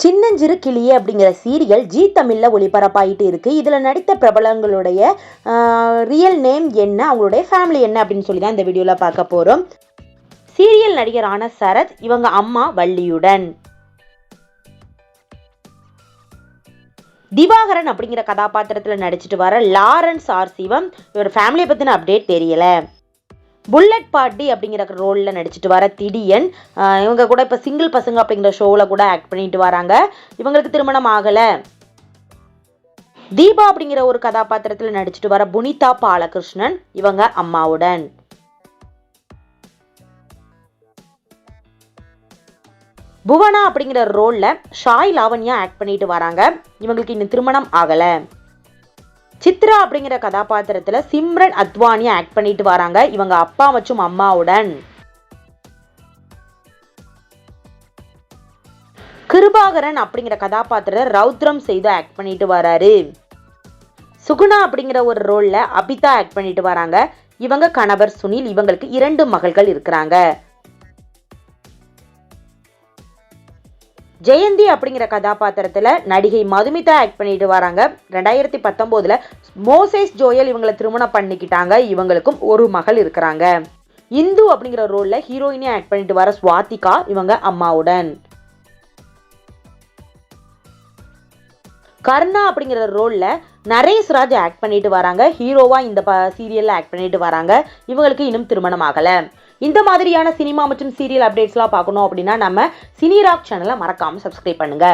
சின்னஞ்சிறு கிளியே அப்படிங்கிற சீரியல் ஜி தமிழில் ஒளிபரப்பாயிட்டு இருக்கு. இதில் நடித்த பிரபலங்களுடைய ரியல் நேம் என்ன, அவங்களுடைய ஃபேமிலி என்ன அப்படின்னு சொல்லி தான் இந்த வீடியோவில் பார்க்க போகிறோம். சீரியல் நடிகரான சரத், இவங்க அம்மா வள்ளியுடன். திவாகரன் அப்படிங்கிற கதாபாத்திரத்தில் நடிச்சிட்டு வர லாரன்ஸ் ஆர் சிவம், இவரோட ஃபேமிலியை பற்றின அப்டேட் தெரியல. புல்லட் பார்ட்டி அப்படிங்கிற ரோலில் நடிச்சிட்டு வர திடியன், இவங்க கூட இப்போ சிங்கிள் பசங்க அப்படிங்கிற ஷோவில் கூட ஆக்ட் பண்ணிட்டு வராங்க. இவங்களுக்கு திருமணம் ஆகலை. தீபா அப்படிங்கிற ஒரு கதாபாத்திரத்தில் நடிச்சிட்டு வர புனிதா பாலகிருஷ்ணன், இவங்க அம்மாவுடன். புவனா அப்படிங்கிற ரோலில் ஷாய் லாவண்யா ஆக்ட் பண்ணிட்டு வராங்க. இவங்களுக்கு இன்னும் திருமணம் ஆகலை. சித்ரா அப்படிங்கிற கதாபாத்திரத்தில் சிம்ரன் அத்வானியா ஆக்ட் பண்ணிட்டு வராங்க. இவங்க அப்பா மற்றும் அம்மாவுடன். கிருபாகரன் அப்படிங்கிற கதாபாத்திரத்தை ரௌத்ரம் செய்து ஆக்ட் பண்ணிட்டு வராரு. சுகுணா அப்படிங்கிற ஒரு ரோல்ல அபிதா ஆக்ட் பண்ணிட்டு வராங்க. இவங்க கணவர் சுனில், இவங்களுக்கு 2 மகள்கள் இருக்கிறாங்க. ஜெயந்தி அப்படிங்கிற கதாபாத்திரத்தில் நடிகை மதுமிதா ஆக்ட் பண்ணிட்டு வராங்க. 2019 மோசேஸ் ஜோயல் இவங்களை திருமணம் பண்ணிக்கிட்டாங்க. இவங்களுக்கும் ஒரு மகள் இருக்கிறாங்க. இந்து அப்படிங்கிற ரோல்ல ஹீரோயினே ஆக்ட் பண்ணிட்டு வர ஸ்வாதிகா, இவங்க அம்மாவுடன். கர்ணா அப்படிங்கிற ரோல்ல நரேஷ் ராஜ் ஆக்ட் பண்ணிட்டு வராங்க. ஹீரோவா இந்த சீரியல்ல ஆக்ட் பண்ணிட்டு வராங்க. இவங்களுக்கு இன்னும் திருமணம் ஆகல. இந்த மாதிரியான சினிமா மற்றும் சீரியல் அப்டேட்ஸ்லாம் பார்க்கணும் அப்படின்னா நம்ம சினி ராக் சேனலை மறக்காம சப்ஸ்கிரைப் பண்ணுங்க.